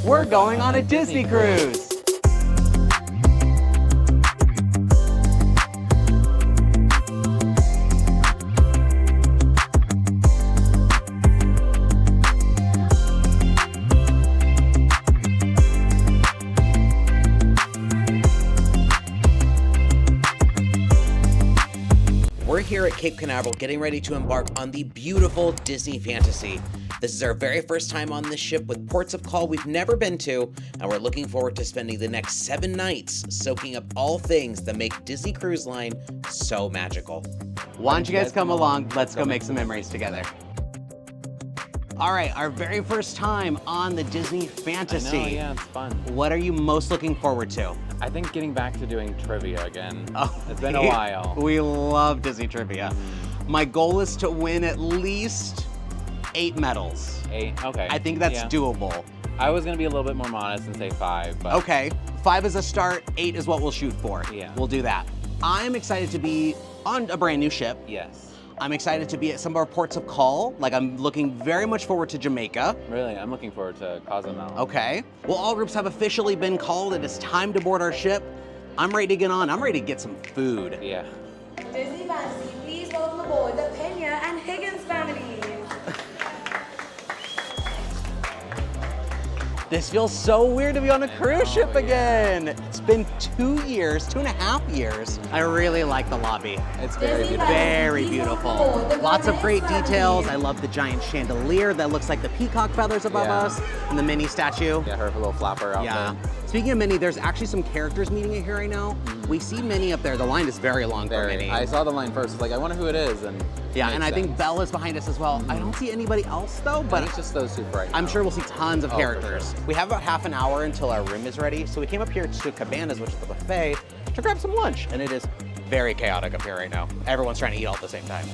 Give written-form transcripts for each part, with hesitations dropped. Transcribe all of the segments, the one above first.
We're going on a Disney cruise. We're here at Cape Canaveral getting ready to embark on the beautiful Disney Fantasy. This is our very first time on this ship with ports of call we've never been to, and we're looking forward to spending the next 7 nights soaking up all things that make Disney Cruise Line so magical. Why don't you guys come along? Let's go make some memories together. All right, our very first time on the Disney Fantasy. I know, yeah, it's fun. What are you most looking forward to? I think getting back to doing trivia again. Oh, it's been a while. We love Disney trivia. My goal is to win at least 8 medals. 8, okay. I think that's doable. I was gonna be a little bit more modest and say 5, but. Okay, 5 is a start, 8 is what we'll shoot for. Yeah. We'll do that. I'm excited to be on a brand new ship. Yes. I'm excited to be at some of our ports of call. Like, I'm looking very much forward to Jamaica. Really, I'm looking forward to Cozumel. Okay. Well, all groups have officially been called. It is time to board our ship. I'm ready to get on. I'm ready to get some food. Yeah. Disney Fantasy, please welcome aboard the Pena and Higgins families. This feels so weird to be on a cruise ship again. It's been 2 years, 2.5 years. I really like the lobby. It's very beautiful. Very beautiful. Lots of great details. I love the giant chandelier that looks like the peacock feathers above us, and the Minnie statue. Yeah, her little flapper out there. Speaking of Minnie, there's actually some characters meeting it here right now. We see Minnie up there. The line is very long for Minnie. I saw the line first. It's like, I wonder who it is. And yeah, and I think Belle is behind us as well. I don't see anybody else though, but it's just those two right now. I'm sure we'll see tons of characters. For sure. We have about half an hour until our room is ready, so we came up here to Cabanas, which is the buffet, to grab some lunch, and it is very chaotic up here right now. Everyone's trying to eat all at the same time.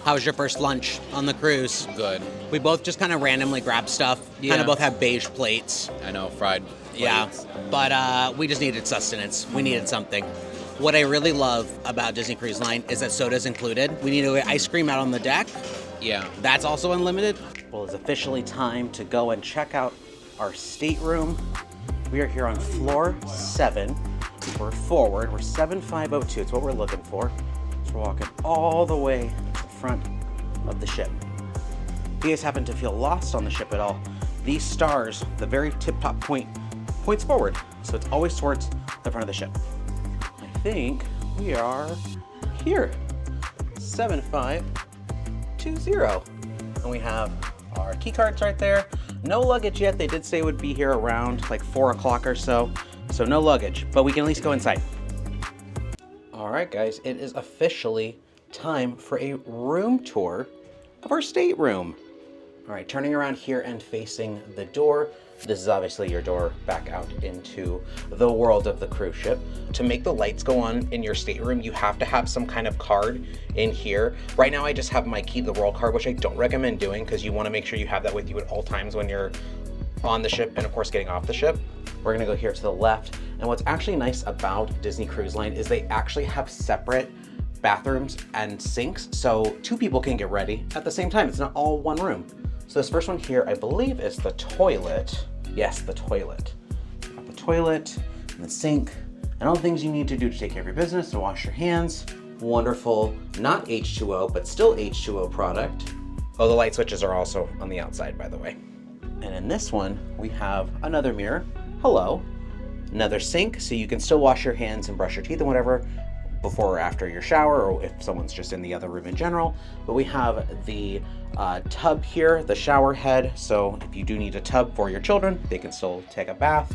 How was your first lunch on the cruise? Good. We both just kind of randomly grabbed stuff. Kind of both have beige plates. I know, fried plates. Yeah, but we just needed sustenance. We needed something. What I really love about Disney Cruise Line is that soda's included. We need to get ice cream out on the deck. Yeah. That's also unlimited. Well, it's officially time to go and check out our stateroom. We are here on floor 7. We're forward. We're 7502. It's what we're looking for. So we're walking all the way to the front of the ship. If you guys happen to feel lost on the ship at all, these stars, the very tip-top point, points forward. So it's always towards the front of the ship. I think we are here, 7520. And we have our key cards right there. No luggage yet. They did say it would be here around like 4 o'clock or so. So no luggage, but we can at least go inside. All right, guys, it is officially time for a room tour of our stateroom. All right, turning around here and facing the door. This is obviously your door back out into the world of the cruise ship. To make the lights go on in your stateroom, you have to have some kind of card in here. Right now, I just have my Key to the World card, which I don't recommend doing because you want to make sure you have that with you at all times when you're on the ship and of course getting off the ship. We're gonna go here to the left. And what's actually nice about Disney Cruise Line is they actually have separate bathrooms and sinks, so 2 people can get ready at the same time. It's not all one room. So this first one here, I believe, is the toilet. Yes, the toilet. Got the toilet and the sink and all the things you need to do to take care of your business, to wash your hands. Wonderful, not H2O, but still H2O product. Oh, the light switches are also on the outside, by the way. And in this one, we have another mirror. Hello. Another sink, so you can still wash your hands and brush your teeth and whatever before or after your shower, or if someone's just in the other room in general. But we have the tub here, the shower head. So if you do need a tub for your children, they can still take a bath.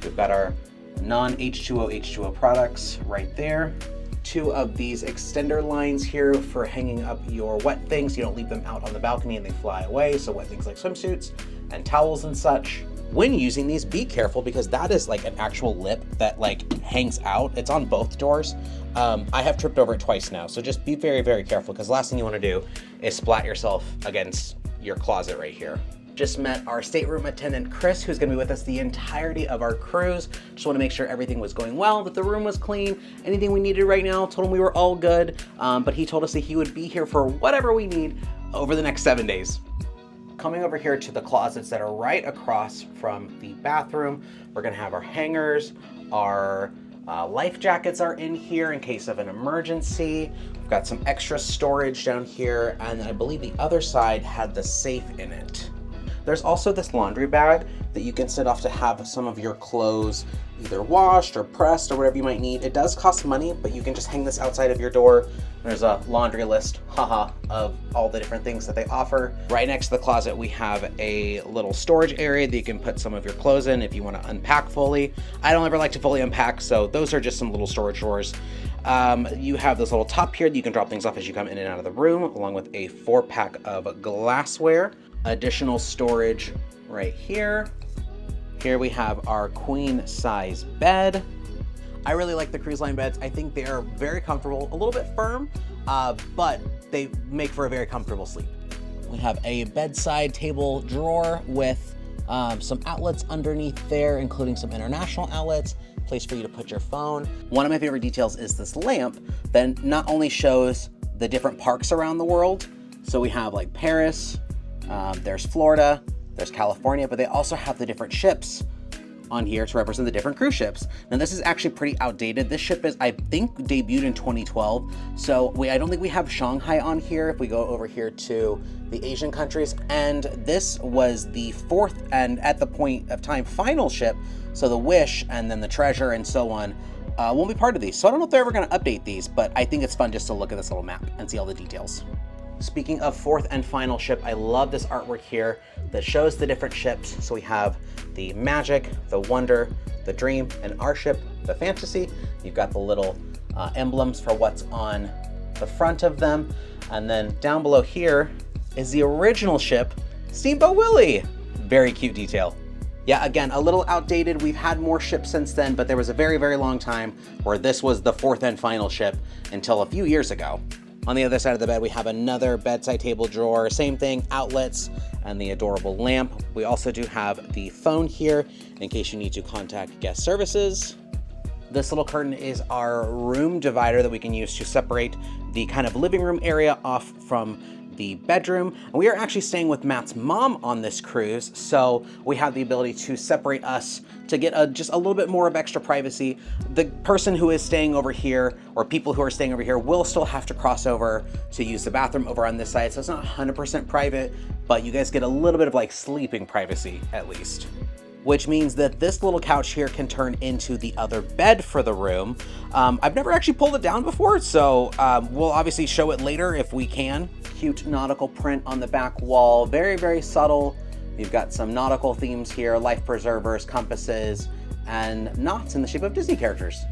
We've got our non-H2O H2O products right there. 2 of these extender lines here for hanging up your wet things. You don't leave them out on the balcony and they fly away. So wet things like swimsuits and towels and such. When using these, be careful because that is like an actual lip that like hangs out. It's on both doors. I have tripped over it twice now, so just be very, very careful because the last thing you want to do is splat yourself against your closet right here. Just met our stateroom attendant, Chris, who's gonna be with us the entirety of our cruise. Just wanna make sure everything was going well, that the room was clean, anything we needed right now, told him we were all good, but he told us that he would be here for whatever we need over the next 7 days. coming over here to the closets that are right across from the bathroom, we're gonna have our hangers, our life jackets are in here in case of an emergency. We've got some extra storage down here, and I believe the other side had the safe in it. There's also this laundry bag that you can set off to have some of your clothes either washed or pressed or whatever you might need. It does cost money, but you can just hang this outside of your door. There's a laundry list, haha, of all the different things that they offer. Right next to the closet, we have a little storage area that you can put some of your clothes in if you want to unpack fully. I don't ever like to fully unpack, so those are just some little storage drawers. You have this little top here that you can drop things off as you come in and out of the room, along with a 4-pack of glassware. Additional storage right here. Here we have our queen size bed. I really like the cruise line beds. I think they are very comfortable, a little bit firm, but they make for a very comfortable sleep. We have a bedside table drawer with some outlets underneath there, including some international outlets, place for you to put your phone. One of my favorite details is this lamp that not only shows the different parks around the world, so we have like Paris, there's Florida, there's California, but they also have the different ships on here to represent the different cruise ships. Now this is actually pretty outdated. This ship is, I think, debuted in 2012. So I don't think we have Shanghai on here if we go over here to the Asian countries. And this was the 4th and at the point of time final ship. So the Wish and then the Treasure and so on won't be part of these. So I don't know if they're ever gonna update these, but I think it's fun just to look at this little map and see all the details. Speaking of 4th and final ship, I love this artwork here that shows the different ships. So we have the Magic, the Wonder, the Dream, and our ship, the Fantasy. You've got the little emblems for what's on the front of them. And then down below here is the original ship, Steamboat Willie. Very cute detail. Yeah, again, a little outdated. We've had more ships since then, but there was a very, very long time where this was the 4th and final ship until a few years ago. On the other side of the bed, we have another bedside table drawer, same thing, outlets, and the adorable lamp. We also do have the phone here in case you need to contact guest services. This little curtain is our room divider that we can use to separate the kind of living room area off from the bedroom. And we are actually staying with Matt's mom on this cruise, so we have the ability to separate us to get just a little bit more of extra privacy. The person who is staying over here, or people who are staying over here, will still have to cross over to use the bathroom over on this side, so it's not 100% private, but you guys get a little bit of like sleeping privacy at least. Which means that this little couch here can turn into the other bed for the room. I've never actually pulled it down before, so we'll obviously show it later if we can. Cute nautical print on the back wall, very, very subtle. You've got some nautical themes here, life preservers, compasses, and knots in the shape of Disney characters.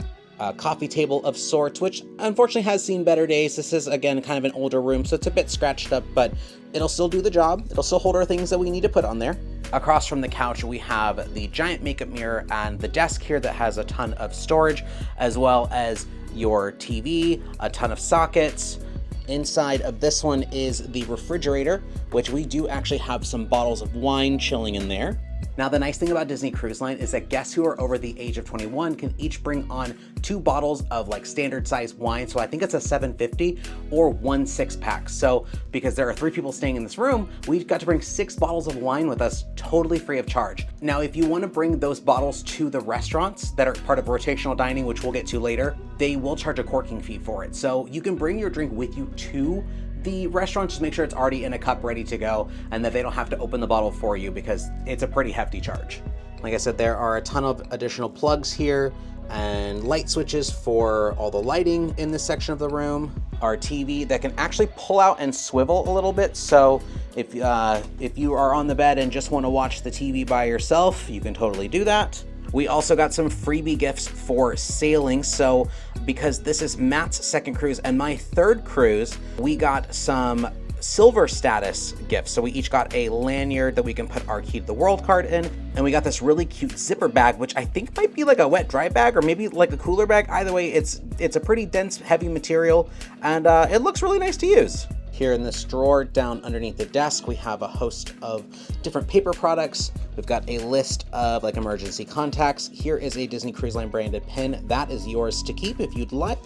A coffee table of sorts, which unfortunately has seen better days. This is, again, kind of an older room, so it's a bit scratched up, but it'll still do the job. It'll still hold our things that we need to put on there. Across from the couch, we have the giant makeup mirror and the desk here that has a ton of storage, as well as your TV, a ton of sockets. Inside of this one is the refrigerator, which we do actually have some bottles of wine chilling in there. Now, the nice thing about Disney Cruise Line is that guests who are over the age of 21 can each bring on 2 bottles of like standard size wine. So I think it's a 750 or 1 6-pack. So because there are 3 people staying in this room, we've got to bring 6 bottles of wine with us totally free of charge. Now, if you want to bring those bottles to the restaurants that are part of rotational dining, which we'll get to later, they will charge a corking fee for it. So you can bring your drink with you to the restaurant, just make sure it's already in a cup ready to go and that they don't have to open the bottle for you because it's a pretty hefty charge. Like I said, there are a ton of additional plugs here and light switches for all the lighting in this section of the room. Our TV that can actually pull out and swivel a little bit. So if you are on the bed and just want to watch the TV by yourself, you can totally do that. We also got some freebie gifts for sailing. So because this is Matt's 2nd cruise and my 3rd cruise, we got some silver status gifts. So we each got a lanyard that we can put our key to the world card in. And we got this really cute zipper bag, which I think might be like a wet dry bag or maybe like a cooler bag. Either way, it's a pretty dense, heavy material and it looks really nice to use. Here in this drawer down underneath the desk, we have a host of different paper products. We've got a list of like emergency contacts. Here is a Disney Cruise Line branded pin. That is yours to keep if you'd like.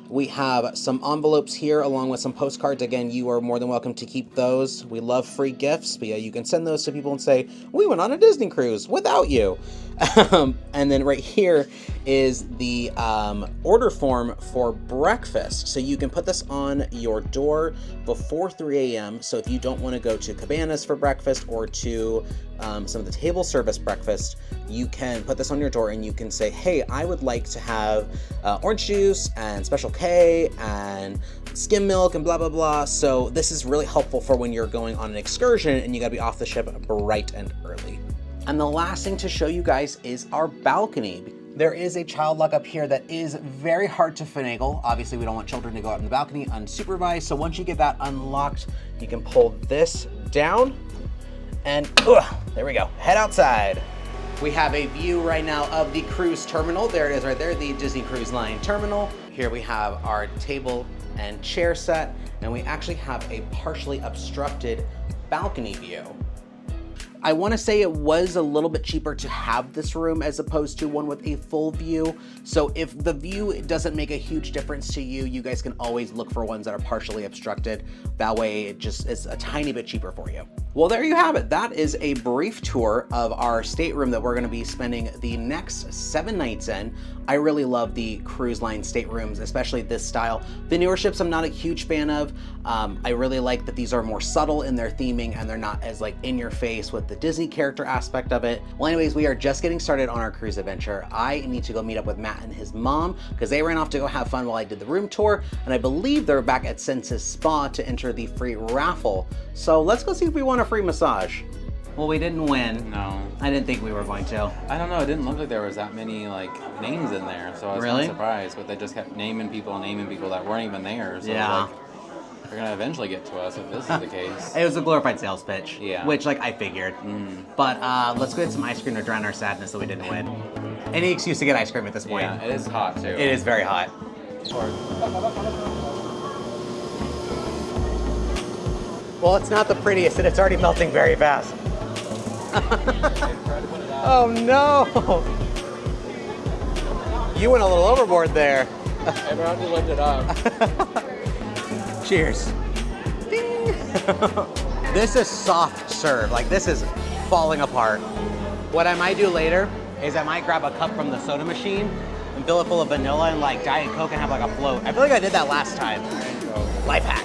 We have some envelopes here along with some postcards. Again, you are more than welcome to keep those. We love free gifts, but yeah, you can send those to people and say, we went on a Disney cruise without you. And then right here is the order form for breakfast. So you can put this on your door before 3 a.m. So if you don't want to go to Cabanas for breakfast or to some of the table service breakfast, you can put this on your door and you can say, hey, I would like to have orange juice and Special K and skim milk and blah, blah, blah. So this is really helpful for when you're going on an excursion and you gotta be off the ship bright and early. And the last thing to show you guys is our balcony. There is a child lock up here that is very hard to finagle. Obviously, we don't want children to go out on the balcony unsupervised. So once you get that unlocked, you can pull this down and there we go, head outside. We have a view right now of the cruise terminal. There it is right there, the Disney Cruise Line terminal. Here we have our table and chair set, and we actually have a partially obstructed balcony view. I want to say it was a little bit cheaper to have this room as opposed to one with a full view. So if the view doesn't make a huge difference to you, you guys can always look for ones that are partially obstructed. That way it just is a tiny bit cheaper for you. Well, there you have it. That is a brief tour of our stateroom that we're going to be spending the next 7 nights in. I really love the cruise line staterooms, especially this style. The newer ships I'm not a huge fan of. I really like that these are more subtle in their theming and they're not as like in your face with the Disney character aspect of it. Well, anyways, we are just getting started on our cruise adventure. I need to go meet up with Matt and his mom because they ran off to go have fun while I did the room tour. And I believe they're back at Senses Spa to enter the free raffle. So let's go see if we want a free massage. Well, we didn't win. No. I didn't think we were going to. I don't know. It didn't look like there was that many like names in there, so I was kind of surprised. But they just kept naming people that weren't even there. So yeah. Like, they're gonna eventually get to us if this is the case. It was a glorified sales pitch. Yeah. Which like I figured. But let's go get some ice cream to drown our sadness that we didn't win. Any excuse to get ice cream at this point. Yeah, it is hot too. It is very hot. Well, it's not the prettiest, and it's already melting very fast. Oh no! You went a little overboard there. Everyone to lift it up. Cheers. Ding. This is soft serve. Like, this is falling apart. What I might do later is I might grab a cup from the soda machine and fill it full of vanilla and like Diet Coke and have like a float. I feel like I did that last time. Life hack.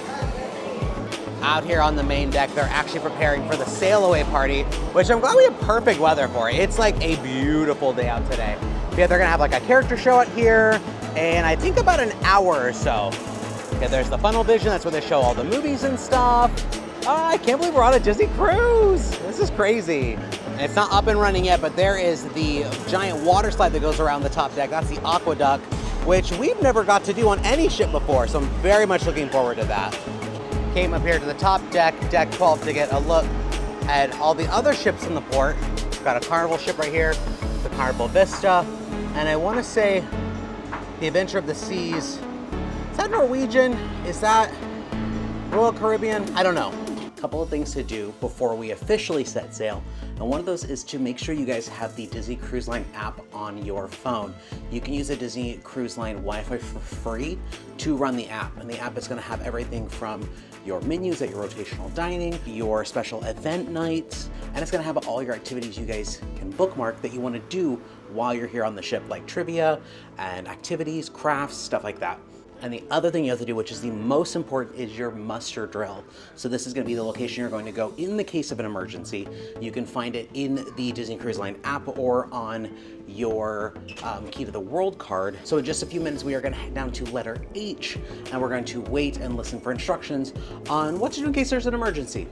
Out here on the main deck, they're actually preparing for the sail away party, which I'm glad we have perfect weather for. It's like a beautiful day out today. Yeah, they're gonna have like a character show out here, and I think about an hour or so. Okay, there's the funnel vision, that's where they show all the movies and stuff. Oh, I can't believe we're on a Disney cruise. This is crazy. And it's not up and running yet, but there is the giant water slide that goes around the top deck. That's the aqueduct, which we've never got to do on any ship before, so I'm very much looking forward to that. Came up here to the top deck, deck 12, to get a look at all the other ships in the port. Got a Carnival ship right here, the Carnival Vista, and I want to say the Adventure of the Seas. Is that Norwegian? Is that Royal Caribbean? I don't know. A couple of things to do before we officially set sail. And one of those is to make sure you guys have the Disney Cruise Line app on your phone. You can use a Disney Cruise Line Wi-Fi for free to run the app. And the app is gonna have everything from your menus at your rotational dining, your special event nights, and it's gonna have all your activities you guys can bookmark that you wanna do while you're here on the ship, like trivia and activities, crafts, stuff like that. And the other thing you have to do, which is the most important, is your muster drill. So this is gonna be the location you're going to go in the case of an emergency. You can find it in the Disney Cruise Line app or on your Key to the World card. So in just a few minutes, we are gonna head down to letter H, and we're going to wait and listen for instructions on what to do in case there's an emergency.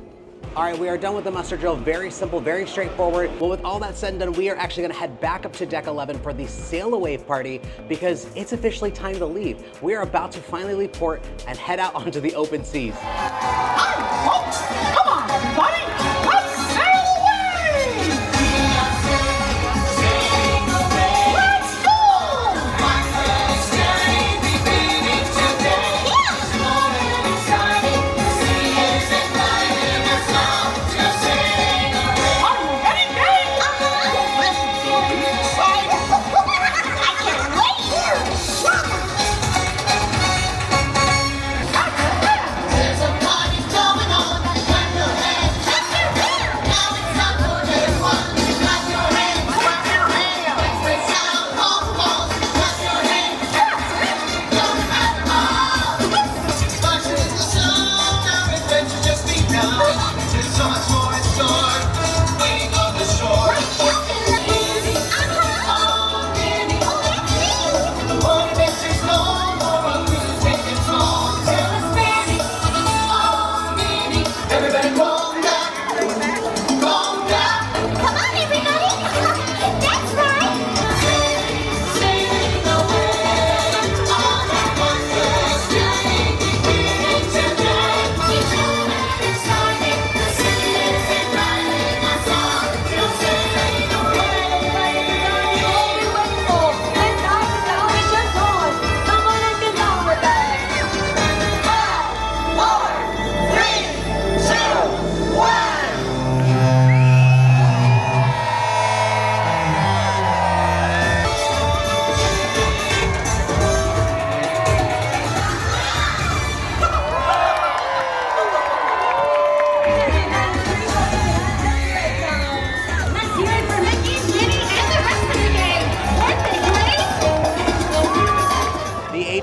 All right, we are done with the muster drill. Very simple, very straightforward. Well, with all that said and done, we are actually gonna head back up to deck 11 for the sail away party because it's officially time to leave. We are about to finally leave port and head out onto the open seas. Hi, folks! Come on, everybody! Let's sail away! Let's go! Are you ready, gang? I can't wait!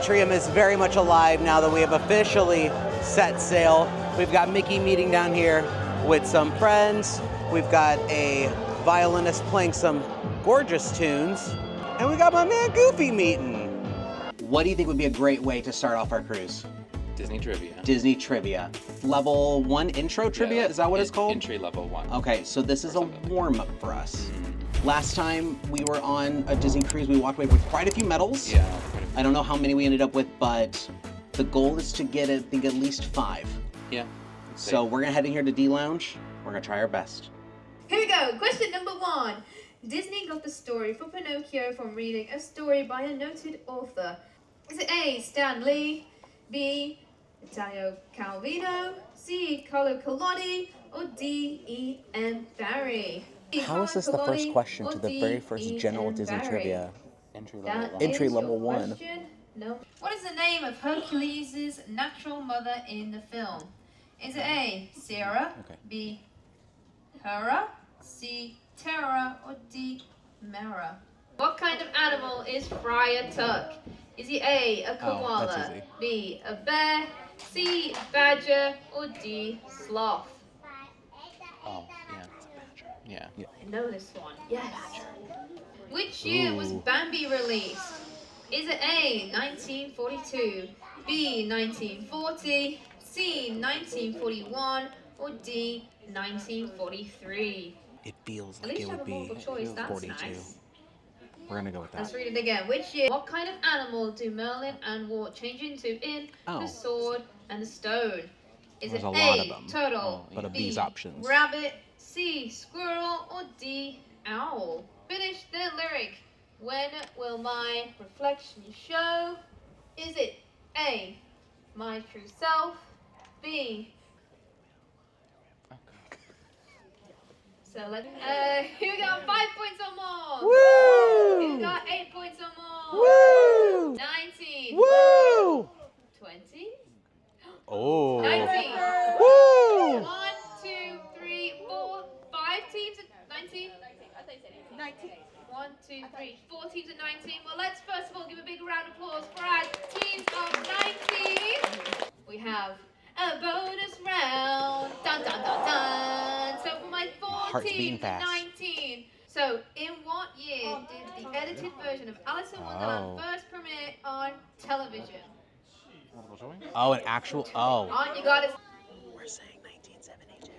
atrium is very much alive now that we have officially set sail. We've got Mickey meeting down here with some friends. We've got a violinist playing some gorgeous tunes. And we got my man Goofy meeting. What do you think would be a great way to start off our cruise? Disney trivia. Disney trivia. Level 1 intro trivia, Yeah, is that what it's called? Entry level 1. Okay, so this is a warm-up for us. Last time we were on a Disney cruise, we walked away with quite a few medals. Yeah. I don't know how many we ended up with, but the goal is to get, I think, at least 5. Yeah. So we're gonna head in here to D Lounge. We're gonna try our best. Here we go. Question number 1. Disney got the story for Pinocchio from reading a story by a noted author. Is it A, Stan Lee, B, Italo Calvino, C, Carlo Collodi, or D, E.M. Barry? How is this the first question to the very first general Disney trivia? Entry level 1. No. What is the name of Hercules' natural mother in the film? Is it A, Sarah, B, Hera, C, Terra, or D, Mara? What kind of animal is Friar Tuck? Is he A, a koala, B, a bear, C, badger, or D, sloth? Oh, yeah, it's a badger. Yeah. I know this one. Yes. Which year was Bambi released? Is it A, 1942, B, 1940, C, 1941, or D, 1943? It feels At like least it you have would a be multiple choice. That's 42. nice. We're gonna go with Let's that. read it again. Which year? What kind of animal do Merlin and Wart change into in The Sword and the Stone? Is There's it a lot of A, them. turtle, But of B, these options. rabbit, C, squirrel, or D, owl? Finish the lyric. When will my reflection show? Is it A, my true self, B? So let's, who got 5 points or more? Woo! Who got 8 points or more? Woo! 19. Woo! 20. Oh. 19. Woo! 1, 2, 3, 4, 5 teams at 19. 19. 1, 2, 3, 4 teams at 19. Well, let's first of all give a big round of applause for our teams of 19. We have a bonus round. Dun dun dun dun. So for my 4 teams at 19. So in what year did the edited version of Alice in Wonderland first premiere on television? Oh, an actual. Oh. On, you got it. We're saying 1972.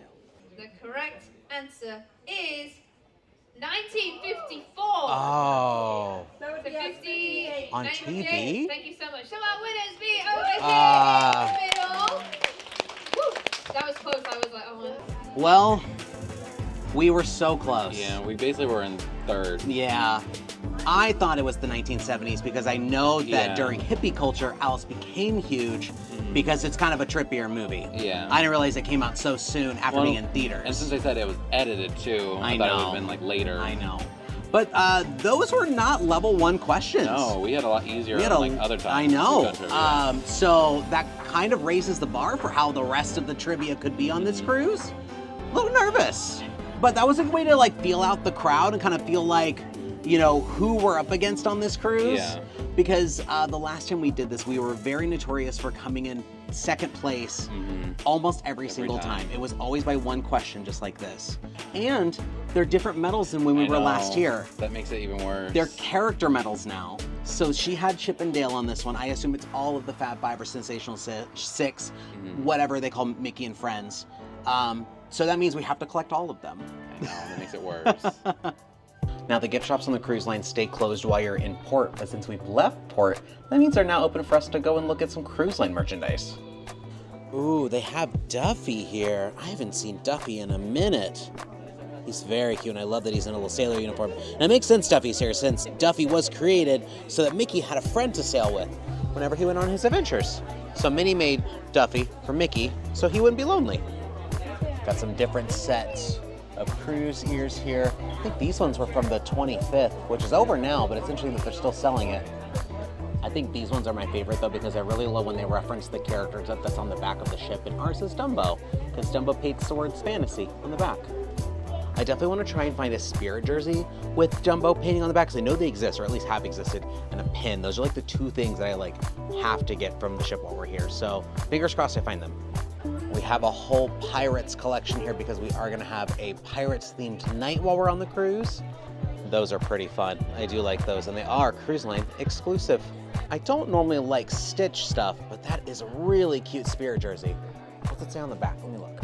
The correct answer is 1954. Oh. So 50 On 1958. TV? Thank you so much. So our winners be over here in the middle. Woo. That was close. I was like, oh. Well, we were so close. Yeah, we basically were in third. Yeah. I thought it was the 1970s because I know that during hippie culture, Alice became huge because it's kind of a trippier movie. Yeah. I didn't realize it came out so soon after being in theaters. And since they said it was edited too, I thought it would have been like later. I know. But those were not level 1 questions. No, we had a lot easier like other times. I know. So that kind of raises the bar for how the rest of the trivia could be on this cruise. A little nervous. But that was a way to like feel out the crowd and kind of feel like, you know, who we're up against on this cruise. Yeah. Because the last time we did this, we were very notorious for coming in second place almost every single time. It was always by 1 question, just like this. And they're different medals than when we were last here. That makes it even worse. They're character medals now. So she had Chip and Dale on this one. I assume it's all of the Fab Five or Sensational Six, whatever they call Mickey and Friends. So that means we have to collect all of them. I know, that makes it worse. Now, the gift shops on the cruise line stay closed while you're in port, but since we've left port, that means they're now open for us to go and look at some cruise line merchandise. Ooh, they have Duffy here. I haven't seen Duffy in a minute. He's very cute, and I love that he's in a little sailor uniform. And it makes sense Duffy's here, since Duffy was created so that Mickey had a friend to sail with whenever he went on his adventures. So Minnie made Duffy for Mickey so he wouldn't be lonely. Got some different sets of cruise ears here. I think these ones were from the 25th, which is over now, but it's interesting that they're still selling it. I think these ones are my favorite though, because I really love when they reference the characters that's on the back of the ship, and ours is Dumbo, because Dumbo paints the words fantasy on the back. I definitely want to try and find a Spirit jersey with Dumbo painting on the back, because I know they exist, or at least have existed, and a pin. Those are like the two things that I like have to get from the ship while we're here. So fingers crossed I find them. We have a whole Pirates collection here because we are gonna have a Pirates themed night while we're on the cruise. Those are pretty fun. I do like those, and they are cruise line exclusive. I don't normally like Stitch stuff, but that is a really cute Spirit jersey. What's it say on the back? Let me look.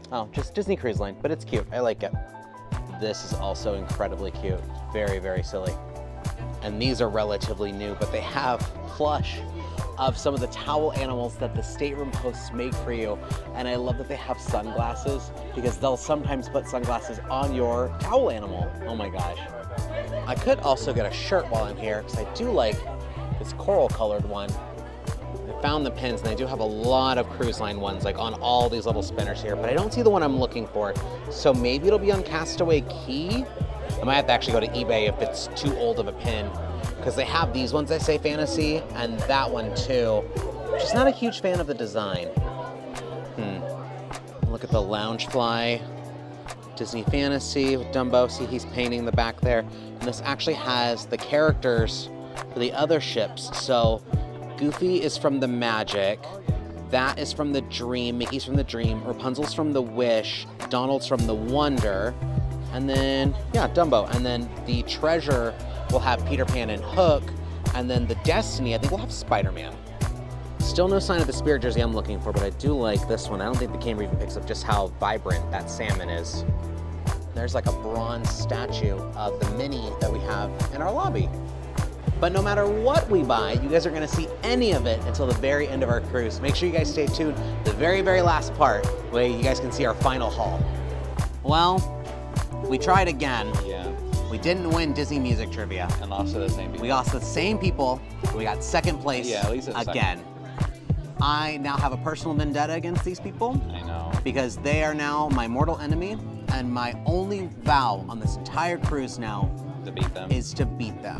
Oh, just Disney Cruise Line, but it's cute. I like it. This is also incredibly cute. Very, very silly. And these are relatively new, but they have plush of some of the towel animals that the stateroom hosts make for you. And I love that they have sunglasses, because they'll sometimes put sunglasses on your towel animal. Oh my gosh. I could also get a shirt while I'm here, because I do like this coral colored one. I found the pins, and I do have a lot of cruise line ones, like on all these little spinners here, but I don't see the one I'm looking for. So maybe it'll be on Castaway Key. I might have to actually go to eBay if it's too old of a pin, because they have these ones that say fantasy, and that one too. Just not a huge fan of the design. Look at the Loungefly. Disney Fantasy with Dumbo. See, he's painting the back there. And this actually has the characters for the other ships. So Goofy is from the Magic, that is from the Dream, Mickey's from the Dream, Rapunzel's from the Wish, Donald's from the Wonder, and then, yeah, Dumbo. And then the Treasure will have Peter Pan and Hook, and then the Destiny, I think we'll have Spider-Man. Still no sign of the Spirit jersey I'm looking for, but I do like this one. I don't think the camera even picks up just how vibrant that salmon is. There's like a bronze statue of the Minnie that we have in our lobby. But no matter what we buy, you guys aren't gonna see any of it until the very end of our cruise. Make sure you guys stay tuned. The very, very last part, where you guys can see our final haul. Well, we tried again. Yeah. We didn't win Disney Music Trivia. And lost to the same people. We lost to the same people. We got second place at least again. I now have a personal vendetta against these people. I know. Because they are now my mortal enemy, and my only vow on this entire cruise now To beat them. is to beat them.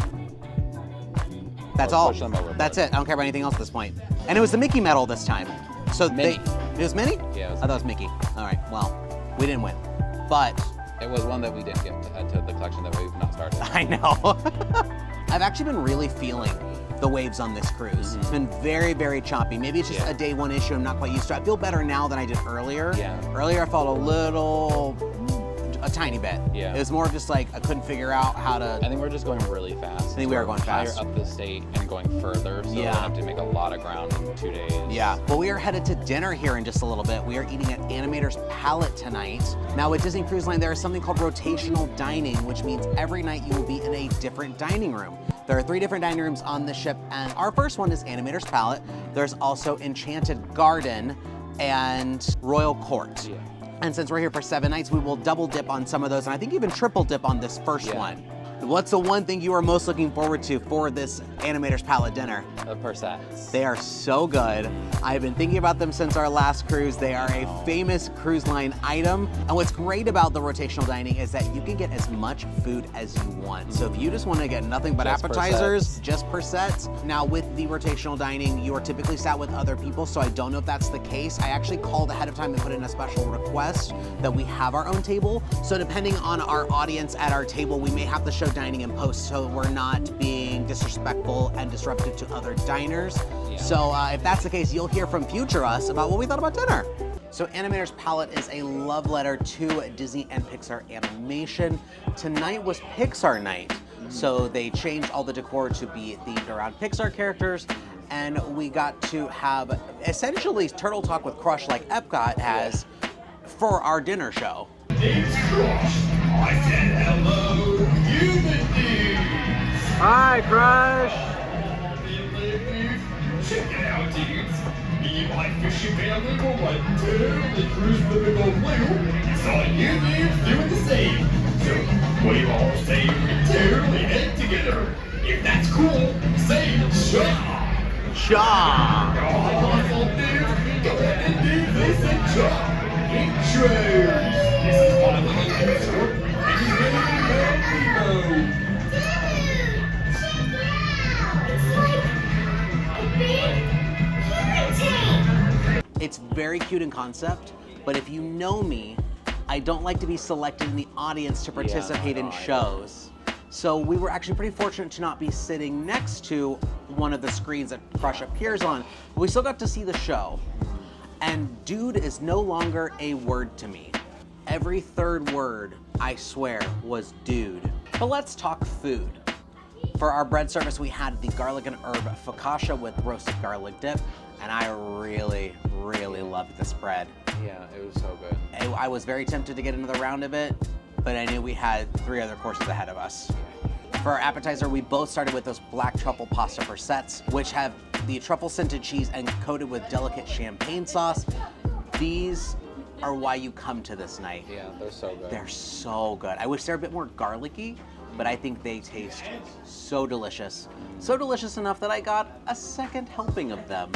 That's all. Push them over, That's it. I don't care about anything else at this point. And it was the Mickey medal this time. So Minnie. it was Minnie? Yeah, it was I thought it was Mickey. All right, well, we didn't win. But It was one that we didn't get to add to the collection that we've not started. I know. I've actually been really feeling the waves on this cruise. It's been very, very choppy. Maybe it's just a day one issue I'm not quite used to. I feel better now than I did earlier. Yeah. Earlier I felt a tiny bit. Yeah. It was more of just like I couldn't figure out how to. I think we're just going really fast. I think we are going fast. Higher up the state and going further, so we have to make a lot of ground in 2 days. Yeah. Well, we are headed to dinner here in just a little bit. We are eating at Animator's Palate tonight. Now, with Disney Cruise Line, there is something called rotational dining, which means every night you will be in a different dining room. There are 3 different dining rooms on the ship, and our first one is Animator's Palate. There's also Enchanted Garden and Royal Court. Yeah. And since we're here for 7 nights, we will double dip on some of those, and I think even triple dip on this first one. What's the one thing you are most looking forward to for this Animator's Palate dinner? The persets. They are so good. I've been thinking about them since our last cruise. They are a famous cruise line item. And what's great about the rotational dining is that you can get as much food as you want. So if you just want to get nothing but Just appetizers, just persets. Now with the rotational dining, you are typically sat with other people, so I don't know if that's the case. I actually called ahead of time and put in a special request that we have our own table. So depending on our audience at our table, we may have to show dining in post, so we're not being disrespectful and disruptive to other diners. So if that's the case, you'll hear from future us about what we thought about dinner. So Animator's Palate is a love letter to Disney and Pixar animation. Tonight was Pixar night, so they changed all the decor to be themed around Pixar characters, and we got to have essentially Turtle Talk with Crush like Epcot has for our dinner show. It's Crush. I said hello, human dudes. Hi, Crush. Check it out, dudes. Me and my fishing family will totally cruise the big old blue. Saw you dudes doing the same. So we all say we totally head together. If that's cool, say cha. Cha. Awesome, dudes. Go ahead and do this and cha. Intros. This is my little intro. Are you ready to go, Nemo? It's very cute in concept, but if you know me, I don't like to be selected in the audience to participate in shows. So we were actually pretty fortunate to not be sitting next to one of the screens that Crush appears on. But we still got to see the show. And dude is no longer a word to me. Every third word, I swear, was dude. But let's talk food. For our bread service, we had the garlic and herb focaccia with roasted garlic dip, and I really, really loved this bread. Yeah, it was so good. I was very tempted to get another round of it, but I knew we had 3 other courses ahead of us. For our appetizer, we both started with those black truffle pasta frisettes, which have the truffle scented cheese and coated with delicate champagne sauce. These are why you come to this night. Yeah, they're so good. They're so good. I wish they're a bit more garlicky, but I think they taste so delicious. So delicious enough that I got a second helping of them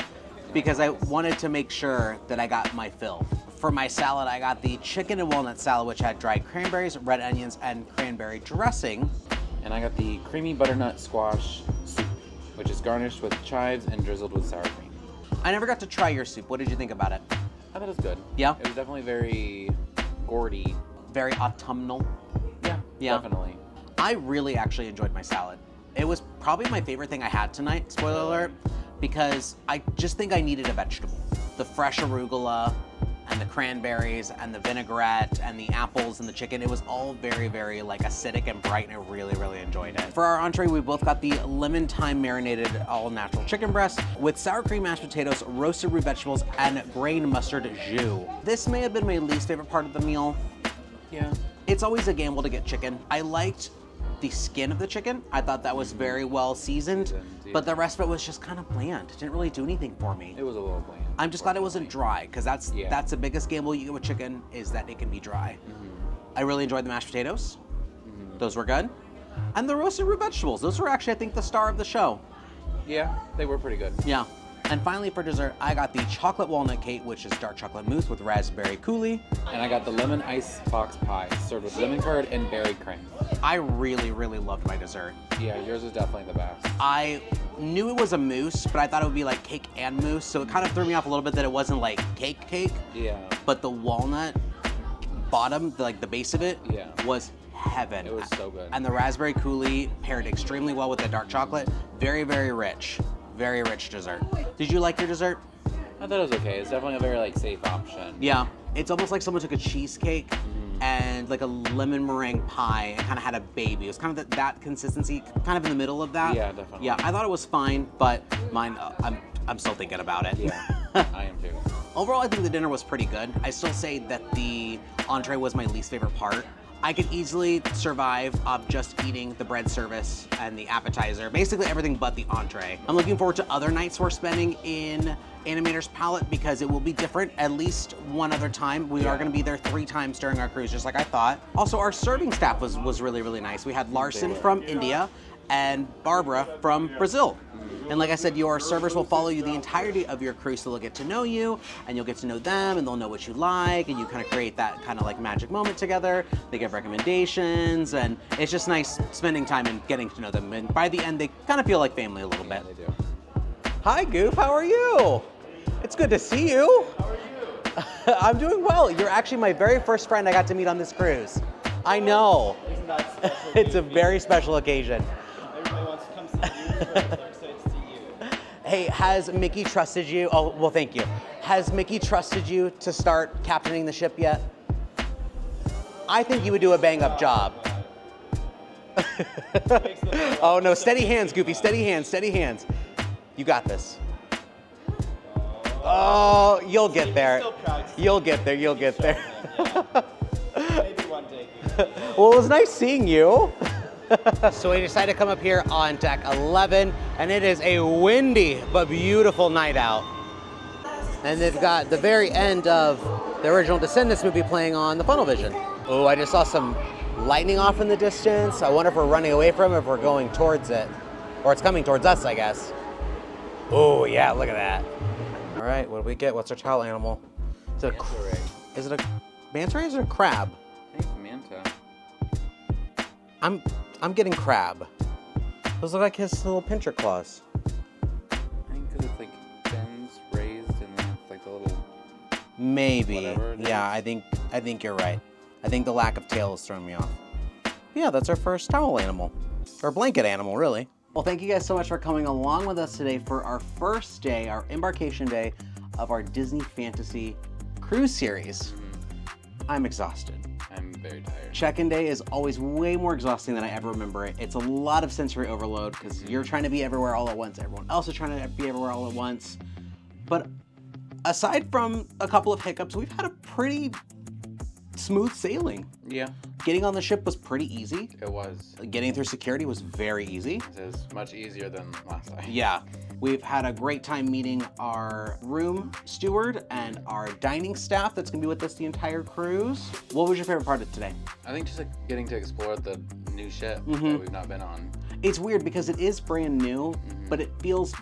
because I wanted to make sure that I got my fill. For my salad, I got the chicken and walnut salad, which had dried cranberries, red onions, and cranberry dressing. And I got the creamy butternut squash soup, which is garnished with chives and drizzled with sour cream. I never got to try your soup. What did you think about it? I thought it was good. Yeah? It was definitely very gourdy. Very autumnal. Yeah, definitely. I really actually enjoyed my salad. It was probably my favorite thing I had tonight, spoiler alert, because I just think I needed a vegetable. The fresh arugula and the cranberries and the vinaigrette and the apples and the chicken, it was all very, very like acidic and bright, and I really, really enjoyed it. For our entree, we both got the lemon thyme marinated all natural chicken breast with sour cream mashed potatoes, roasted root vegetables, and grain mustard jus. This may have been my least favorite part of the meal. Yeah. It's always a gamble to get chicken. I liked the skin of the chicken. I thought that was very well seasoned, but the rest of it was just kind of bland. It didn't really do anything for me. It was a little bland. I'm just glad it wasn't dry, because that's the biggest gamble you get with chicken, is that it can be dry. I really enjoyed the mashed potatoes. Those were good. And the roasted root vegetables. Those were actually, I think, the star of the show. Yeah, they were pretty good. Yeah. And finally, for dessert, I got the chocolate walnut cake, which is dark chocolate mousse with raspberry coulis. And I got the lemon ice box pie, served with lemon curd and berry cream. I really, really loved my dessert. Yeah, yours is definitely the best. I knew it was a mousse, but I thought it would be like cake and mousse, so it kind of threw me off a little bit that it wasn't like cake. Yeah. But the walnut bottom, like the base of it, was heaven. It was so good. And the raspberry coulis paired extremely well with the dark chocolate. Very, very rich. Very rich dessert. Did you like your dessert? I thought it was okay. It's definitely a very like safe option. Yeah. It's almost like someone took a cheesecake and like a lemon meringue pie and kind of had a baby. It was kind of that consistency, kind of in the middle of that. Yeah, definitely. Yeah, I thought it was fine, but mine, I'm still thinking about it. Yeah, I am too. Overall, I think the dinner was pretty good. I still say that the entree was my least favorite part. I could easily survive of just eating the bread service and the appetizer, basically everything but the entree. I'm looking forward to other nights we're spending in Animator's Palate because it will be different at least one other time. We are gonna be there 3 times during our cruise, just like I thought. Also, our serving staff was really, really nice. We had Larson from India and Barbara from Brazil. And like I said, your servers will follow you the entirety of your cruise, so they'll get to know you, and you'll get to know them, and they'll know what you like, and you kind of create that kind of like magic moment together. They give recommendations, and it's just nice spending time and getting to know them. And by the end, they kind of feel like family a little bit. They do. Hi, Goof, how are you? It's good to see you. How are you? I'm doing well. You're actually my very first friend I got to meet on this cruise. I know. Isn't that special? It's a very special occasion. Everybody wants to come see you, so I'm so excited to see you. Hey, has Mickey trusted you? Oh, well, thank you. Has Mickey trusted you to start captaining the ship yet? I think you would do a bang-up job. Oh no, steady hands, Goofy, steady hands, steady hands. You got this. Oh, you'll get there. You'll get there, you'll get there. Maybe one day. Well, it was nice seeing you. So we decided to come up here on deck 11, and it is a windy but beautiful night out. And they've got the very end of the original Descendants movie playing on the funnel vision. Oh, I just saw some lightning off in the distance. I wonder if we're running away from it, if we're going towards it. Or it's coming towards us, I guess. Oh, yeah, look at that. All right, what do we get? What's our towel animal? Is it a manta ray or is it a crab? I think manta. I'm getting crab. Those look like his little pincher claws. I think because it's like fins raised and then it's like the little Maybe. whatever it Yeah, is. I think you're right. I think the lack of tail has thrown me off. Yeah, that's our first towel animal, or blanket animal, really. Well, thank you guys so much for coming along with us today for our first day, our embarkation day of our Disney Fantasy Cruise Series. I'm exhausted. I'm very tired. Check-in day is always way more exhausting than I ever remember it. It's a lot of sensory overload because you're trying to be everywhere all at once. Everyone else is trying to be everywhere all at once. But aside from a couple of hiccups, we've had a pretty smooth sailing. Yeah. Getting on the ship was pretty easy. It was. Getting through security was very easy. It was much easier than last time. Yeah. We've had a great time meeting our room steward and our dining staff that's gonna be with us the entire cruise. What was your favorite part of today? I think just like getting to explore the new ship that we've not been on. It's weird because it is brand new, but it feels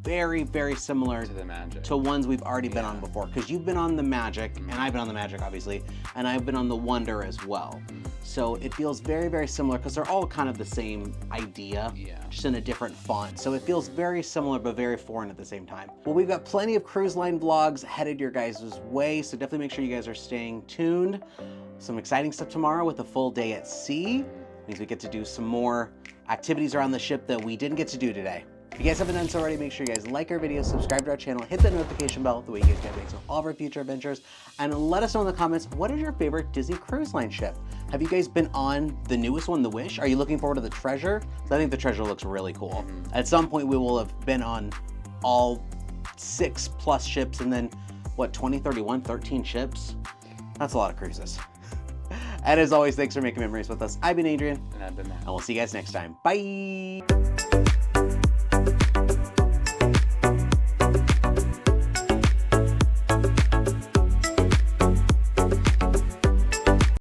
very, very similar To the Magic. to ones we've already been on before. Because you've been on the Magic, and I've been on the Magic, obviously, and I've been on the Wonder as well. So it feels very, very similar because they're all kind of the same idea, just in a different font. So it feels very similar, but very foreign at the same time. Well, we've got plenty of cruise line vlogs headed your guys' way, so definitely make sure you guys are staying tuned. Some exciting stuff tomorrow with a full day at sea. Means we get to do some more activities around the ship that we didn't get to do today. If you guys haven't done so already, make sure you guys like our videos, subscribe to our channel, hit that notification bell, the way you guys get updates on all of our future adventures, and let us know in the comments, what is your favorite Disney Cruise Line ship? Have you guys been on the newest one, the Wish? Are you looking forward to the Treasure? I think the Treasure looks really cool. At some point, we will have been on all 6+ ships, and then, what, 20, 31, 13 ships? That's a lot of cruises. And as always, thanks for making memories with us. I've been Adrian. And I've been Matt. And we'll see you guys next time. Bye!